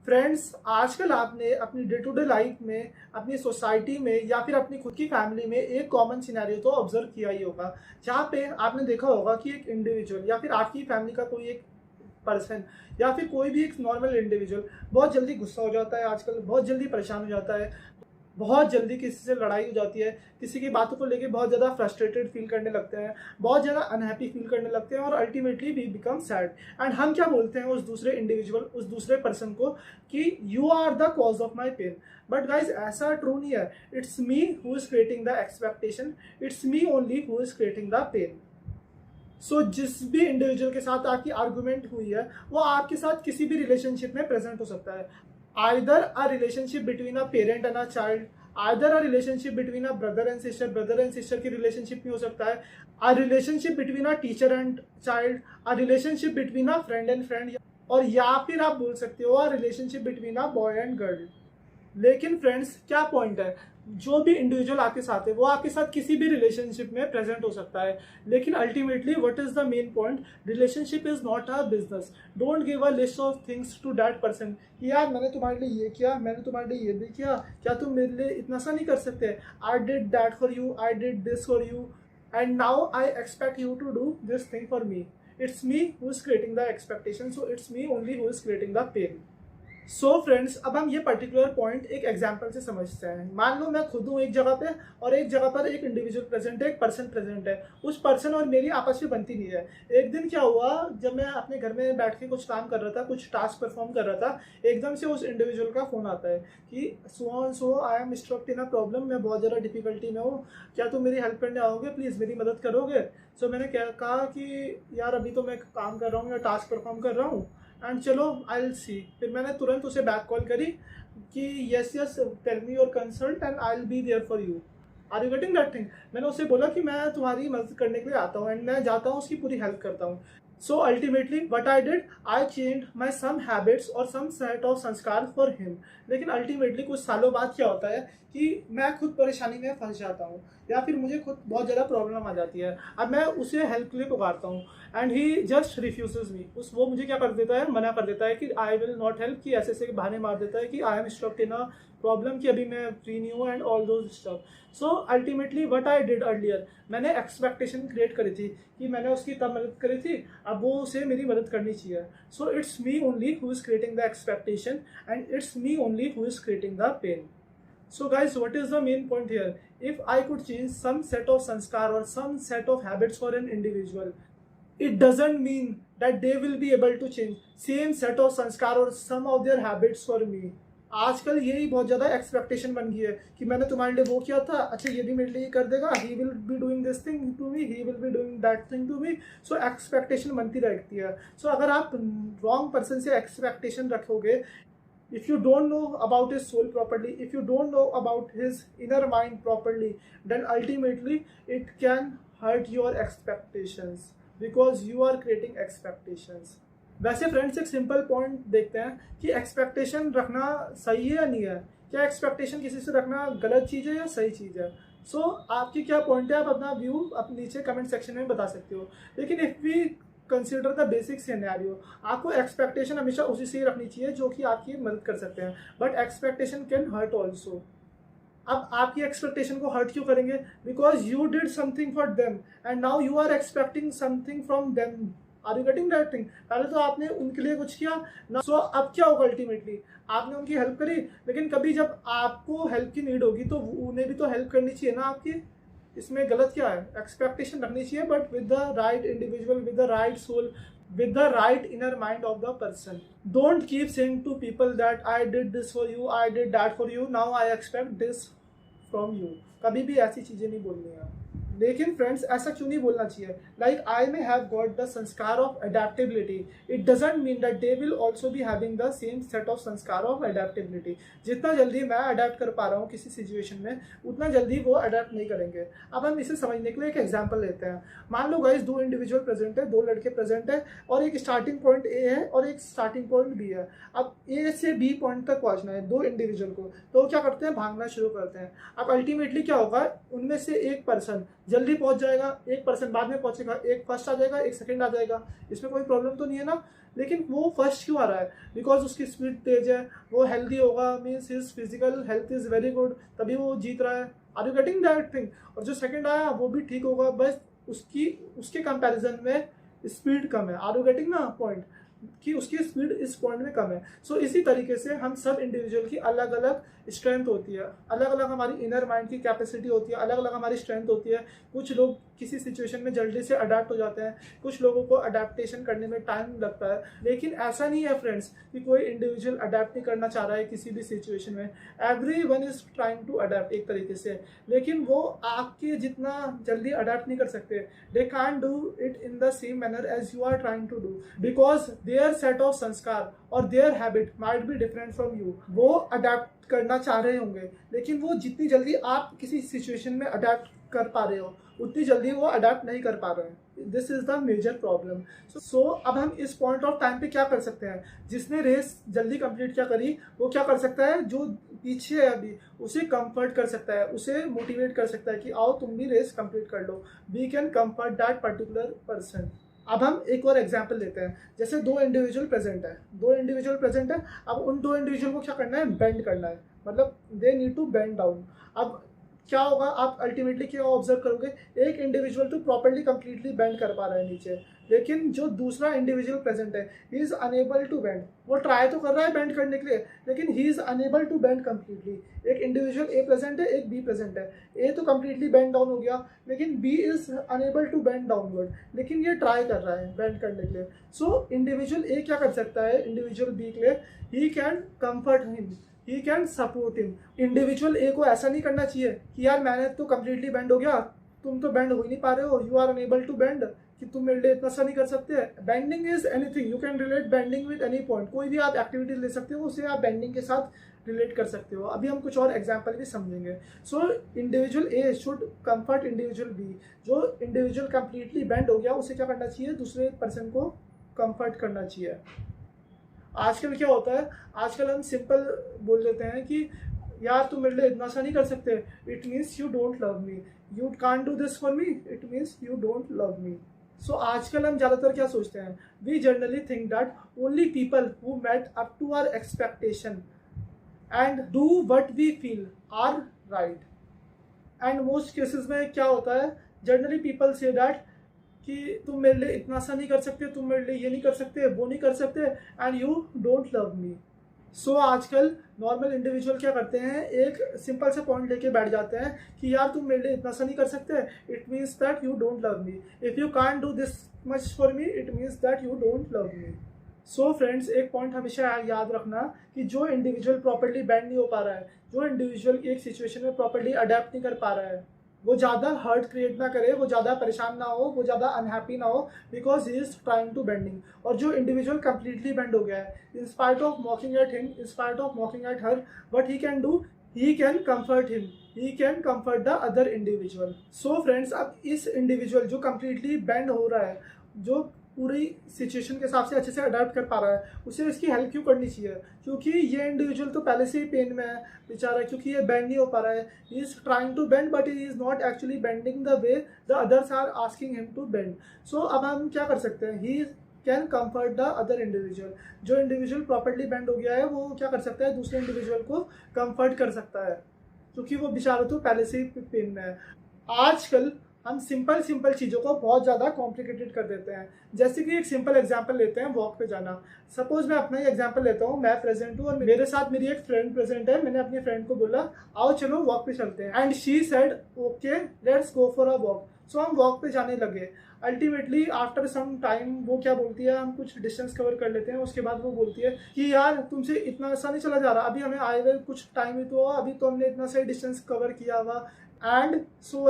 Friends, आजकल आपने अपनी डे टू डे लाइफ में, अपनी सोसाइटी में या फिर अपनी खुद की फैमिली में एक कॉमन सिनेरियो तो ऑब्जर्व किया ही होगा, जहाँ पे आपने देखा होगा कि एक इंडिविजुअल या फिर आपकी फैमिली का कोई एक पर्सन या फिर कोई भी एक नॉर्मल इंडिविजुअल बहुत जल्दी गुस्सा हो जाता है, आजकल बहुत जल्दी परेशान हो जाता है, बहुत जल्दी किसी से लड़ाई हो जाती है, किसी की बातों को लेके बहुत ज़्यादा फ्रस्ट्रेटेड फील करने लगते हैं, बहुत ज़्यादा अनहैप्पी फील करने लगते हैं और ultimately we become sad. And हम क्या बोलते हैं उस दूसरे इंडिविजुअल, उस दूसरे पर्सन को कि you are the cause of my pain. But guys ऐसा ट्रू नहीं है। It's me who is creating the expectation, it's me only who is creating the pain. So जिस भी इंडिविजुअल के साथ आपकी आर्गुमेंट हुई है वो आपके साथ किसी भी रिलेशनशिप में प्रेजेंट हो सकता है। either a relationship between a parent and a child, either a relationship between a brother and sister की relationship में हो सकता है, a relationship between a teacher and child, a relationship between a friend and friend, और या फिर आप बोल सकते हो a relationship between a boy and girl। लेकिन फ्रेंड्स क्या पॉइंट है, जो भी इंडिविजुअल आपके साथ है वो आपके साथ किसी भी रिलेशनशिप में प्रेजेंट हो सकता है, लेकिन ultimately what is the main point, relationship is not a business. Don't give a list of things to that person कि यार मैंने तुम्हारे लिए ये किया, मैंने तुम्हारे लिए ये भी किया, क्या तुम मेरे लिए इतना सा नहीं कर सकते। I did that for you, I did this for you, and now I expect you to do this thing for me. It's me who is creating the expectation, so it's me only who is creating the pain. So friends, अब हम ये particular point एक example से समझते हैं। मान लो मैं खुद हूँ एक जगह पे और एक जगह पर एक इंडिविजुअल प्रेजेंट है, एक पर्सन प्रेजेंट है। उस पर्सन और मेरी आपस में बनती नहीं है। एक दिन क्या हुआ, जब मैं अपने घर में बैठ के कुछ काम कर रहा था, कुछ टास्क परफॉर्म कर रहा था, एकदम से उस इंडिविजुअल का फ़ोन आता है कि so I am struck in a problem, मैं बहुत ज़्यादा डिफिकल्टी में हूँ, क्या तुम मेरी हेल्प करने आओगे, प्लीज़ मेरी मदद करोगे। सो मैंने क्या कहा कि यार अभी तो मैं काम कर रहा हूँ या टास्क परफॉर्म कर रहा हूँ, एंड चलो आई विल सी। फिर मैंने तुरंत उसे बैक कॉल करी कि yes yes tell me your consult and I will be there for you, are you getting that thing. मैंने उससे बोला कि मैं तुम्हारी मदद करने के लिए आता हूँ एंड मैं जाता हूँ, उसकी पूरी हेल्प करता हूँ। So ultimately what I did, I change my some habits और सम सेट ऑफ संस्कार फॉर हिम। लेकिन अल्टीमेटली कुछ सालों बाद क्या होता है कि मैं खुद परेशानी में फंस जाता हूँ या फिर मुझे खुद बहुत ज़्यादा प्रॉब्लम आ जाती है। अब मैं उसे हेल्प के लिए पुकारता हूँ एंड ही जस्ट रिफ्यूजेज मी। वो मुझे क्या कर देता है, मना कर देता है कि आई विल नॉट हेल्प, कि ऐसे ऐसे बहाने मार देता है कि I am stuck in a problem, कि अभी मैं फ्री नहीं हूँ and all those stuff. So ultimately what I did earlier, मैंने एक्सपेक्टेशन क्रिएट करी थी कि मैंने उसकी तब मदद करी थी, अब वो उसे मेरी मदद करनी चाहिए। So it's me only who is creating the expectation and it's me only who is creating the pain. So guys, what is the main point here? If I could change some set of sanskar or some set of habits for an individual, it doesn't mean that they will be able to change same set of sanskar or some of their habits for me। आजकल यही बहुत ज़्यादा expectation बन गई है कि मैंने तुम्हारे लिए वो किया था, अच्छा ये भी मेरे लिए कर देगा, he will be doing this thing to me, he will be doing that thing to me. So expectation बनती रहती है। सो अगर आप रॉन्ग पर्सन से एक्सपेक्टेशन रखोगे, if you don't know about his soul properly, if you don't know about his inner mind properly, then ultimately it can hurt your expectations because you are creating expectations। वैसे friends एक simple point देखते हैं कि expectation रखना सही है या नहीं है। क्या एक्सपेक्टेशन किसी से रखना गलत चीज़ है या सही चीज़ है। सो आपकी क्या पॉइंट है, आप अपना व्यू अपने नीचे कमेंट सेक्शन में बता सकते हो। लेकिन if we consider the basic scenario, आपको एक्सपेक्टेशन हमेशा उसी से ही रखनी चाहिए जो कि आपकी मदद कर सकते हैं, but expectation can hurt also. अब आपकी एक्सपेक्टेशन को हर्ट क्यों करेंगे, because you did something for them and now you are expecting something from them. Are you getting that thing. पहले तो आपने उनके लिए कुछ किया ना, सो अब क्या होगा, अल्टीमेटली आपने उनकी हेल्प करी, लेकिन कभी जब आपको हेल्प की नीड होगी तो उन्हें भी तो हेल्प करनी चाहिए ना आपकी। इसमें गलत क्या है, एक्सपेक्टेशन रखनी चाहिए but with the right individual, with the right soul, with the right inner mind of the person। Don't keep saying to people that I did this for you, I did that for you, now I expect this from you। कभी भी ऐसी चीज़ें नहीं बोलनी है। लेकिन friends ऐसा क्यों नहीं बोलना चाहिए, like I may have got the sanskar of adaptability, it doesn't mean that they will also be having the same set of sanskar of adaptability. जितना जल्दी मैं अडेप्ट कर पा रहा हूँ किसी सिचुएशन में, उतना जल्दी वो अडेप्ट नहीं करेंगे। अब हम इसे समझने के लिए एक एग्जाम्पल लेते हैं। मान लो गाइस दो इंडिविजुअल प्रेजेंट है, दो लड़के प्रेजेंट है और एक स्टार्टिंग पॉइंट ए है और एक स्टार्टिंग पॉइंट बी है। अब ए से बी पॉइंट तक पहुँचना है दो इंडिविजुअल को, तो क्या करते हैं, भागना शुरू करते हैं। अब अल्टीमेटली क्या होगा, उनमें से एक पर्सन जल्दी पहुंच जाएगा, एक पर्सन बाद में पहुंचेगा, एक फर्स्ट आ जाएगा, एक सेकंड आ जाएगा, इसमें कोई प्रॉब्लम तो नहीं है ना। लेकिन वो फर्स्ट क्यों आ रहा है? बिकॉज उसकी स्पीड तेज है, वो हेल्दी होगा, means his physical health is very good, तभी वो जीत रहा है। Are you getting that thing? और जो सेकंड आया वो भी ठीक होगा, बस उसकी उसके कंपैरिजन में स्पीड कम है। आर यू गेटिंग ना पॉइंट, कि उसकी स्पीड इस पॉइंट में कम है। सो इसी तरीके से हम सब इंडिविजुअल की अलग अलग स्ट्रेंथ होती है, अलग अलग हमारी इनर माइंड की कैपेसिटी होती है, अलग अलग हमारी स्ट्रेंथ होती है। कुछ लोग किसी सिचुएशन में जल्दी से अडेप्ट हो जाते हैं, कुछ लोगों को अडेप्टेशन करने में टाइम लगता है। लेकिन ऐसा नहीं है फ्रेंड्स कि कोई इंडिविजुअल अडेप्ट नहीं करना चाह रहा है किसी भी सिचुएशन में। Every one is trying to adapt एक तरीके से, लेकिन वो आपके जितना जल्दी अडेप्ट नहीं कर सकते। They can't do it in the same manner as you are trying to do, because their set of संस्कार और their habit might be different from you. वो अडेप्ट करना चाह रहे होंगे, लेकिन वो जितनी जल्दी आप किसी सिचुएशन में अडेप्ट कर पा रहे हो उतनी जल्दी वो अडेप्ट नहीं कर पा रहे हैं। This is the major problem. So अब हम इस पॉइंट ऑफ टाइम पे क्या कर सकते हैं? जिसने रेस जल्दी कंप्लीट क्या करी वो क्या कर सकता है? जो पीछे है अभी उसे कंफर्ट कर सकता है, उसे मोटिवेट कर सकता है कि आओ तुम भी रेस कंप्लीट कर लो। We can comfort that particular person. अब हम एक और एग्जाम्पल लेते हैं। जैसे दो इंडिविजुअल प्रेजेंट है, अब उन दो इंडिविजुअल को क्या करना है? बेंड करना है, मतलब they need to bend down. अब क्या होगा? आप अल्टीमेटली क्या ऑब्जर्व करोगे? एक इंडिविजुअल तो प्रॉपर्ली कंप्लीटली बेंड कर पा रहा है नीचे, लेकिन जो दूसरा इंडिविजुअल प्रेजेंट है he is unable to bend. वो ट्राई तो कर रहा है बेंड करने के लिए, लेकिन he is unable to bend completely. एक इंडिविजुअल ए प्रेजेंट है, एक बी प्रेजेंट है। ए तो कंप्लीटली बेंड डाउन हो गया, लेकिन B is unable to bend downward, लेकिन ये ट्राई कर रहा है बेंड करने के लिए। सो इंडिविजुअल ए क्या कर सकता है इंडिविजुअल बी के लिए? He can comfort him, he can support him. Individual A को ऐसा नहीं करना चाहिए कि यार मैंने तो कंप्लीटली बेंड हो गया, तुम तो बेंड हो ही नहीं पा रहे हो, you are unable to bend, कि तुम मेरे लिए इतना सा नहीं कर सकते। Bending is anything, you can relate bending with any point. कोई भी आप एक्टिविटीज ले सकते हो, उसे आप बेंडिंग के साथ रिलेट कर सकते हो। अभी हम कुछ और एग्जाम्पल भी समझेंगे। So individual A should comfort individual B. जो इंडिविजुअल कंप्लीटली बेंड हो गया उसे क्या करना चाहिए? दूसरे पर्सन को कंफर्ट करना चाहिए। आजकल क्या होता है? आजकल हम सिंपल बोल देते हैं कि यार तुम मेरे लिए इतना सा नहीं कर सकते, it means you don't love me, you can't do this for me, it means you don't love me. So आजकल हम ज़्यादातर क्या सोचते हैं? We generally think that only people who met up to our expectation and do what we feel are right. And most cases में क्या होता है? जनरली पीपल से दैट कि तुम मेरे लिए इतना सा नहीं कर सकते, तुम मेरे लिए ये नहीं कर सकते, वो नहीं कर सकते, and you don't love me. So आजकल नॉर्मल इंडिविजुअल क्या करते हैं? एक सिंपल से पॉइंट लेके बैठ जाते हैं कि यार तुम मेरे लिए इतना सा नहीं कर सकते, it means that you don't love me. If you can't do this much for me, it means that you don't love me. So friends, एक पॉइंट हमेशा याद रखना कि जो इंडिविजुअल प्रॉपर्ली बैंड नहीं हो पा रहा है, जो इंडिविजुअल एक सिचुएशन में प्रॉपर्ली अडेप्ट नहीं कर पा रहा है, वो ज़्यादा हर्ट क्रिएट ना करे, वो ज़्यादा परेशान ना हो, वो ज़्यादा अनहैप्पी ना हो, because he is trying to bending. और जो इंडिविजुअल कंप्लीटली बेंड हो गया है, in spite of mocking at him, in spite of mocking at her, what he can do, he can comfort him, he can comfort the other individual. So friends, अब इस individual जो completely bend हो रहा है, जो पूरी situation के हिसाब से अच्छे से अडेप्ट कर पा रहा है, उसे इसकी हेल्प क्यों करनी चाहिए? क्योंकि ये इंडिविजुअल तो पहले से ही पेन में है बेचारा, क्योंकि ये बेंड नहीं हो पा रहा है। He is trying to bend but he is not actually bending the way the others are asking him to bend. So अब हम क्या कर सकते हैं? He can comfort the other individual. जो इंडिविजुअल प्रॉपर्ली बेंड हो गया है वो क्या कर सकता है? दूसरे इंडिविजुअल को कंफर्ट कर सकता है, क्योंकि वो बेचारा तो पहले से ही पेन में है। आजकल हम सिंपल चीज़ों को बहुत ज़्यादा कॉम्प्लिकेटेड कर देते हैं। जैसे कि एक सिंपल एग्जांपल लेते हैं, वॉक पे जाना। सपोज मैं अपना ही एग्जांपल लेता हूँ, मैं प्रेजेंट हूँ और मेरे साथ मेरी एक फ्रेंड प्रेजेंट है। मैंने अपनी फ्रेंड को बोला आओ चलो वॉक पे चलते हैं, and she said okay let's go for a walk. So हम वॉक पे जाने लगे। अल्टीमेटली आफ्टर सम टाइम वो क्या बोलती है, हम कुछ डिस्टेंस कवर कर लेते हैं, उसके बाद वो बोलती है कि यार तुमसे इतना आसान नहीं चला जा रहा, अभी हमें आए हुए कुछ टाइम ही तो हुआ, अभी तो हमने इतना सही डिस्टेंस कवर किया हुआ, and so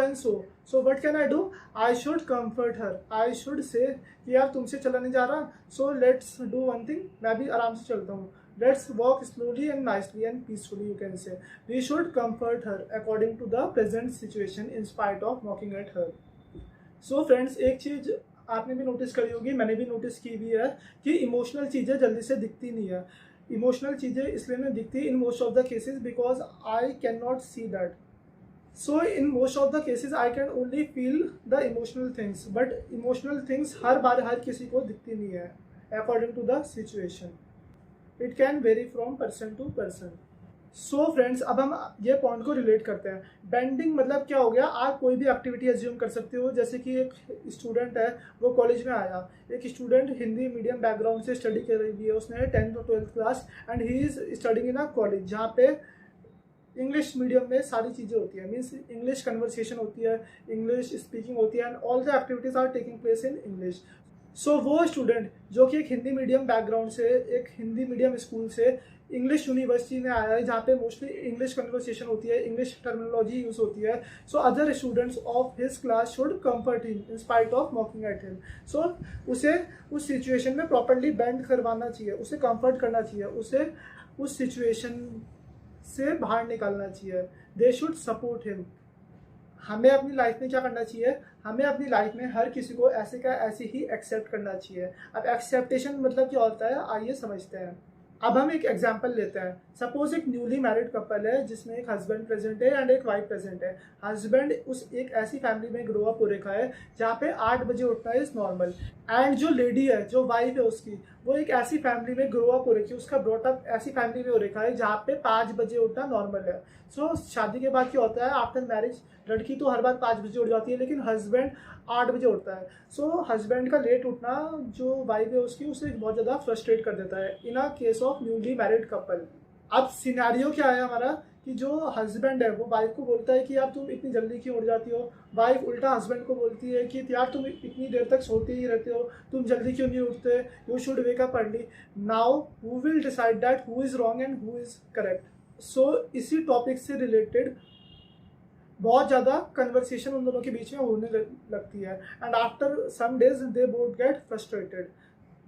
so what can I do? I should comfort her, I should say कि यार तुमसे चला नहीं जा रहा, so let's do one thing, मैं भी आराम से चलता हूँ, let's walk slowly and nicely and peacefully, you can say. We should comfort her according to the present situation in spite of mocking at her. So friends, एक चीज़ आपने भी notice करी होगी, मैंने भी नोटिस की भी है कि इमोशनल चीज़ें जल्दी से दिखती नहीं है। इमोशनल चीज़ें इसलिए नहीं दिखती in most of the cases because I cannot see that. So in most of the cases I can only feel the emotional things, but emotional things हर बार हर किसी को दिखती नहीं है। according to the situation. It can vary from person to person. So friends, अब हम ये point को relate करते हैं. बेंडिंग मतलब क्या हो गया, आप कोई भी एक्टिविटी एज्यूम कर सकते हो. जैसे कि एक स्टूडेंट है, वो कॉलेज में आया. एक स्टूडेंट हिंदी मीडियम बैकग्राउंड से स्टडी कर रही है, उसने 10th और 12th class, and he is studying in a college जहाँ पे इंग्लिश मीडियम में सारी चीज़ें होती है. मीन्स इंग्लिश कन्वर्सेशन होती है, इंग्लिश स्पीकिंग होती है, and all the activities are taking place in English. So वो स्टूडेंट जो कि एक हिंदी मीडियम बैकग्राउंड से, एक हिंदी मीडियम स्कूल से इंग्लिश यूनिवर्सिटी में आया है, जहाँ पे मोस्टली इंग्लिश कन्वर्सेशन होती है, इंग्लिश टर्मिनोलॉजी यूज़ होती है. So other students of his class should comfort him in spite of mocking at him. So उसे उस सिचुएशन में प्रॉपरली बेंड करवाना चाहिए, उसे कंफर्ट करना चाहिए, उसे उस सिचुएशन से बाहर निकालना चाहिए. They should support him. हमें अपनी लाइफ में क्या करना चाहिए, हमें अपनी लाइफ में हर किसी को ऐसे का ऐसे ही एक्सेप्ट करना चाहिए. अब एक्सेप्टेशन मतलब क्या होता है, आइए समझते हैं. अब हम एक एग्जांपल लेते हैं. सपोज एक न्यूली मैरिड कपल है जिसमें एक हस्बैंड प्रेजेंट है एंड एक वाइफ प्रेजेंट है. हस्बैंड उस एक ऐसी फैमिली में ग्रो अप हो रखा है जहाँ पे 8 बजे उठना इज नॉर्मल. एंड जो लेडी है, जो वाइफ है उसकी, वो एक ऐसी फैमिली में ग्रो अप हो रखी है, उसका ब्रॉटअप ऐसी फैमिली में हो रखा है जहाँ पे 5 बजे उठना नॉर्मल है. सो शादी के बाद क्या होता है, आफ्टर मैरिज लड़की तो हर बार 5 बजे उठ जाती है, लेकिन हस्बैंड 8 बजे उठता है. सो हस्बैंड का लेट उठना जो वाइफ है उसकी, उसे बहुत ज़्यादा फ्रस्ट्रेट कर देता है in a case of newly married couple. अब सिनेरियो क्या है हमारा कि जो हस्बैंड है वो वाइफ को बोलता है कि यार तुम इतनी जल्दी क्यों उठ जाती हो. वाइफ उल्टा हस्बैंड को बोलती है कि यार तुम इतनी देर तक सोते ही रहते हो, तुम जल्दी क्यों नहीं उठते, you should wake up early. Now who will decide that who is wrong and who is correct. So इसी टॉपिक से रिलेटेड बहुत ज़्यादा कन्वर्सेशन उन दोनों के बीच में होने लगती है, and after some days they both get frustrated.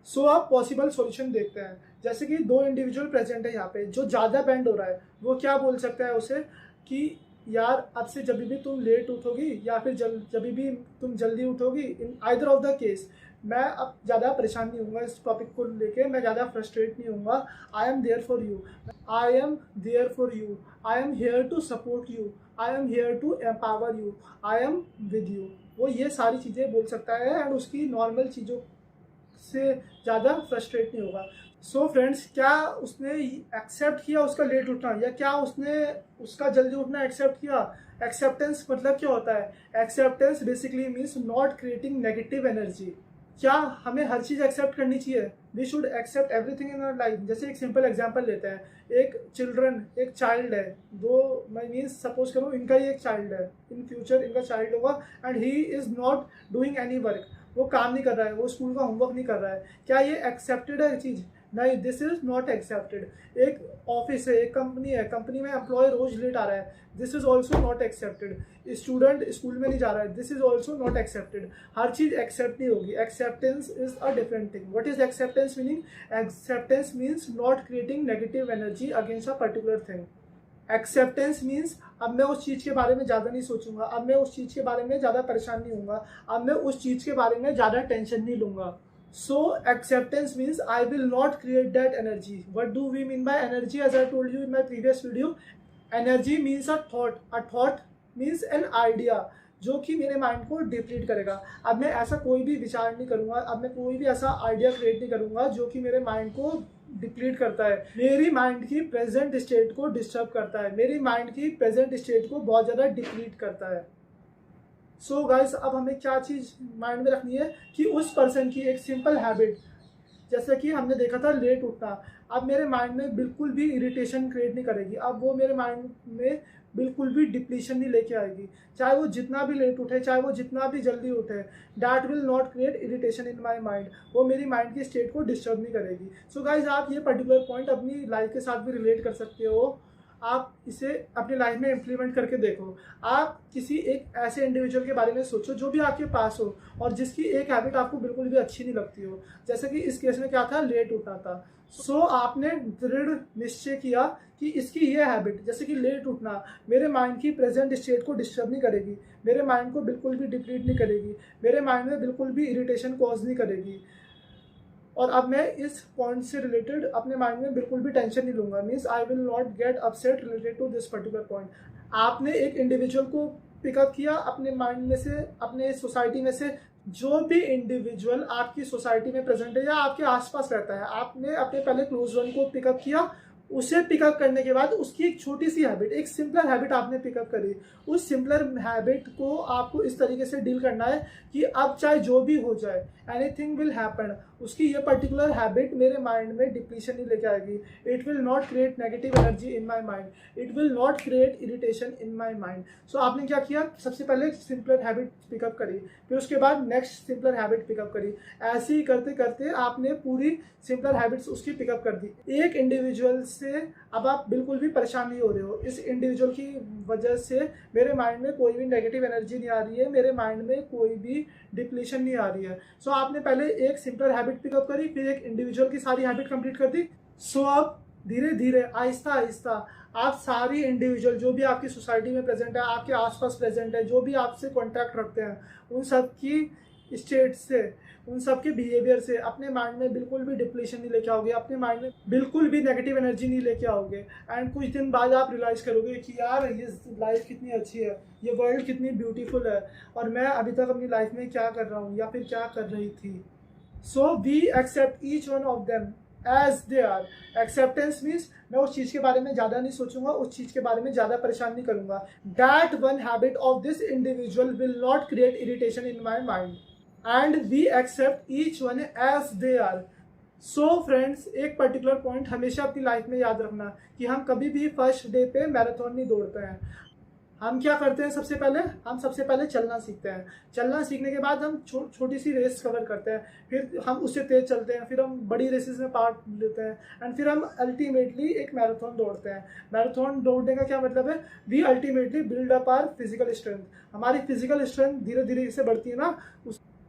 So आप पॉसिबल सॉल्यूशन देखते हैं. जैसे कि 2 इंडिविजुअल प्रेजेंट है यहाँ पे. जो ज़्यादा बेंड हो रहा है वो क्या बोल सकता है उसे कि यार अब से जब भी तुम लेट उठोगी या फिर जब भी तुम जल्दी उठोगी, in either of the case मैं अब ज़्यादा परेशान नहीं होऊंगा इस टॉपिक को लेके, मैं ज़्यादा फ्रस्ट्रेट नहीं होऊंगा. I am there for you, I am there for you, I am here to support you, I am here to empower you, I am with you. वो ये सारी चीज़ें बोल सकता है एंड उसकी नॉर्मल चीज़ों से ज़्यादा फ्रस्ट्रेट नहीं होगा. सो फ्रेंड्स, क्या उसने एक्सेप्ट किया उसका लेट उठना, या क्या उसने उसका जल्दी उठना एक्सेप्ट किया. एक्सेप्टेंस मतलब क्या होता है, acceptance basically means not creating negative energy. क्या हमें हर चीज़ एक्सेप्ट करनी चाहिए, we should accept everything in our life. जैसे एक सिंपल एग्जांपल लेते हैं. एक चाइल्ड है, दो मैं मीन्स सपोज करूँ इनका ही एक चाइल्ड है, इन फ्यूचर इनका चाइल्ड होगा and he is not doing any work. वो काम नहीं कर रहा है, वो स्कूल का होमवर्क नहीं कर रहा है. क्या ये एक्सेप्टेड है चीज़, नहीं, दिस इज नॉट एक्सेप्टेड. एक ऑफिस है, एक कंपनी है, कंपनी में एम्प्लॉय रोज लेट आ रहा है, this is also not accepted. Student school में नहीं जा रहा है, this is also not accepted. हर चीज़ एक्सेप्ट नहीं होगी. Acceptance is a different thing. What is acceptance meaning, acceptance means not creating negative energy against a particular thing. Acceptance means अब मैं उस चीज़ के बारे में ज़्यादा नहीं सोचूंगा, अब मैं उस चीज़ के बारे में ज़्यादा परेशान नहीं होऊंगा, अब मैं उस चीज़ के बारे में ज़्यादा टेंशन नहीं लूँगा. So acceptance means I will not create that energy. What do we mean by energy? As I told you in my previous video, energy means a thought. A thought means an idea जो कि मेरे mind को deplete करेगा. अब मैं ऐसा कोई भी विचार नहीं करूँगा, अब मैं कोई भी ऐसा आइडिया क्रिएट नहीं करूँगा जो कि मेरे माइंड को डिप्लीट करता है, मेरी माइंड की प्रेजेंट स्टेट को डिस्टर्ब करता है, मेरी माइंड की प्रेजेंट स्टेट को बहुत ज़्यादा डिप्लीट करता है. सो गाइस, अब हमें क्या चीज़ माइंड में रखनी है कि उस पर्सन की एक सिंपल हैबिट, जैसे कि हमने देखा था लेट उठना, अब मेरे माइंड में बिल्कुल भी इरिटेशन क्रिएट नहीं करेगी. अब वो मेरे माइंड में बिल्कुल भी डिप्लीशन नहीं लेके आएगी. चाहे वो जितना भी लेट उठे, चाहे वो जितना भी जल्दी उठे, that will not create irritation in my mind. वो मेरी माइंड की स्टेट को डिस्टर्ब नहीं करेगी. सो गाइज, आप ये पर्टिकुलर पॉइंट अपनी लाइफ के साथ भी रिलेट कर सकते हो. आप इसे अपनी लाइफ में इम्प्लीमेंट करके देखो. आप किसी एक ऐसे इंडिविजुअल के बारे में सोचो जो भी आपके पास हो और जिसकी एक हैबिट आपको बिल्कुल भी अच्छी नहीं लगती हो. जैसे कि इस केस में क्या था, लेट उठना था. सो आपने दृढ़ निश्चय किया कि इसकी ये हैबिट, जैसे कि लेट उठना, मेरे माइंड की प्रेजेंट स्टेट को डिस्टर्ब नहीं करेगी, मेरे माइंड को बिल्कुल भी डिप्लीट नहीं करेगी, मेरे माइंड में बिल्कुल भी इरिटेशन कॉज नहीं करेगी. और अब मैं इस पॉइंट से रिलेटेड अपने माइंड में बिल्कुल भी टेंशन नहीं लूँगा. Means I will not get upset related to this particular point. आपने एक इंडिविजुअल को पिकअप किया अपने माइंड में से, अपने सोसाइटी में से, जो भी इंडिविजुअल आपकी सोसाइटी में प्रेजेंट है या आपके आसपास रहता है, आपने अपने पहले क्लोज वन को पिकअप किया, उसे पिकअप करने के बाद उसकी एक छोटी सी हैबिट, एक सिंपलर हैबिट आपने पिकअप करी। उस सिंपलर हैबिट को आपको इस तरीके से डील करना है कि अब चाहे जो भी हो जाए, एनीथिंग विल हैपन, उसकी ये पर्टिकुलर हैबिट मेरे माइंड में डिप्लीशन नहीं लेके आएगी। It will not create negative energy in my mind, it will not create irritation in my mind. So आपने क्या किया, सबसे पहले सिंपलर हैबिट पिकअप करी, फिर उसके बाद नेक्स्ट सिंपलर हैबिट पिकअप करी। ऐसे ही करते करते आपने पूरी सिंपलर हैबिट्स उसकी पिकअप कर दी। एक इंडिविजुअल से अब आप बिल्कुल भी परेशान नहीं हो रहे हो। इस इंडिविजुअल की वजह से मेरे माइंड में कोई भी नेगेटिव एनर्जी नहीं आ रही है, मेरे माइंड में कोई भी डिप्लीशन नहीं आ रही है। सो आपने पहले एक सिंपलर हैबिट पिकअप करी, फिर एक इंडिविजुअल की सारी हैबिट कंप्लीट कर दी। सो अब धीरे धीरे आहिस्ता आहिस्ता आप सारी इंडिविजुअल जो भी आपकी सोसाइटी में प्रेजेंट है, आपके आसपास प्रेजेंट है, जो भी आपसे कॉन्टैक्ट रखते हैं, उन सब की स्टेट से, उन सब के बिहेवियर से अपने माइंड में बिल्कुल भी डिप्लीशन नहीं लेके आओगे, अपने माइंड में बिल्कुल भी नेगेटिव एनर्जी नहीं लेके आओगे। एंड कुछ दिन बाद आप रियलाइज करोगे कि यार ये लाइफ कितनी अच्छी है, ये वर्ल्ड कितनी ब्यूटीफुल है, और मैं अभी तक अपनी लाइफ में क्या कर रहा हूँ या फिर क्या कर रही थी। So we accept each one of them as they are. Acceptance means मैं उस चीज़ के बारे में ज़्यादा नहीं सोचूंगा, उस चीज़ के बारे में ज़्यादा परेशान नहीं करूंगा। That one habit of this individual will not create irritation in my mind and we accept each one as they are. So friends, एक पर्टिकुलर पॉइंट हमेशा अपनी लाइफ में याद रखना कि हम कभी भी फर्स्ट डे पे मैराथन नहीं दौड़ते हैं। हम क्या करते हैं, हम सबसे पहले चलना सीखते हैं। चलना सीखने के बाद हम छोटी सी रेस कवर करते हैं, फिर हम उससे तेज चलते हैं, फिर हम बड़ी रेसेस में पार्ट लेते हैं, एंड फिर हम अल्टीमेटली एक मैराथन दौड़ते हैं। मैराथन दौड़ने का क्या मतलब है, we ultimately build up our physical strength. हमारी फिजिकल स्ट्रेंथ धीरे धीरे इससे बढ़ती है ना,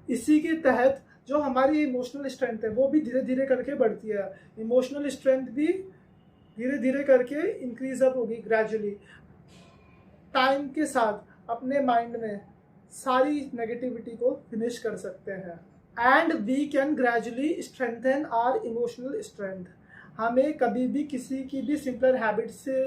इसी के तहत जो हमारी इमोशनल स्ट्रेंथ है वो भी धीरे धीरे करके बढ़ती है। इमोशनल स्ट्रेंथ भी धीरे धीरे करके इंक्रीज अप होगी ग्रेजुअली। टाइम के साथ अपने माइंड में सारी नेगेटिविटी को फिनिश कर सकते हैं and we can gradually strengthen our emotional strength. हमें कभी भी किसी की भी सिंपलर हैबिट से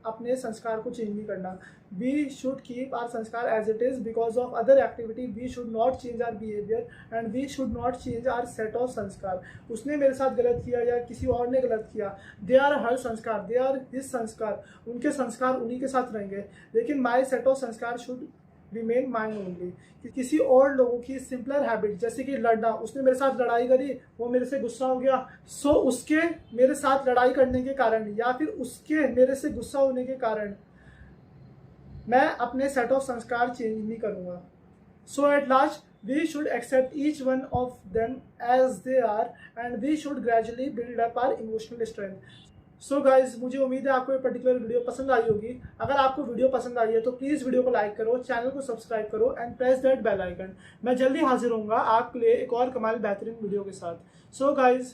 अपने संस्कार को चेंज नहीं करना। वी शुड कीप आवर संस्कार as it is because of other activity. We should not change our behaviour and we should not change our set of संस्कार। उसने मेरे साथ गलत किया या किसी और ने गलत किया, दे आर हर संस्कार, दे आर हिज संस्कार, उनके संस्कार उन्हीं के साथ रहेंगे, लेकिन माई सेट ऑफ संस्कार शुड रिमेन माइंड ओनली। किसी और लोगों की सिंपलर हैबिट जैसे कि लड़ना, उसने मेरे साथ लड़ाई करी, वो मेरे से गुस्सा हो गया, सो उसके मेरे साथ लड़ाई करने के कारण या फिर उसके मेरे से गुस्सा होने के कारण मैं अपने सेट ऑफ संस्कार चेंज नहीं करूँगा। So at last we should accept each one of them as they are and we should gradually build up our emotional strength. So guys, मुझे उम्मीद है आपको ये पर्टिकुलर वीडियो पसंद आई होगी। अगर आपको वीडियो पसंद आई है तो प्लीज़ वीडियो को लाइक करो, चैनल को सब्सक्राइब करो and press that bell icon. मैं जल्दी हाजिर होऊंगा आपके लिए एक और कमाल बेहतरीन वीडियो के साथ। सो गाइज,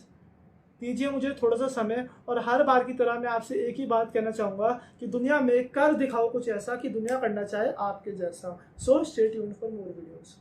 दीजिए मुझे थोड़ा सा समय, और हर बार की तरह मैं आपसे एक ही बात कहना चाहूँगा कि दुनिया में कर दिखाओ कुछ ऐसा कि दुनिया करना चाहे आपके जैसा। So stay tuned for more videos.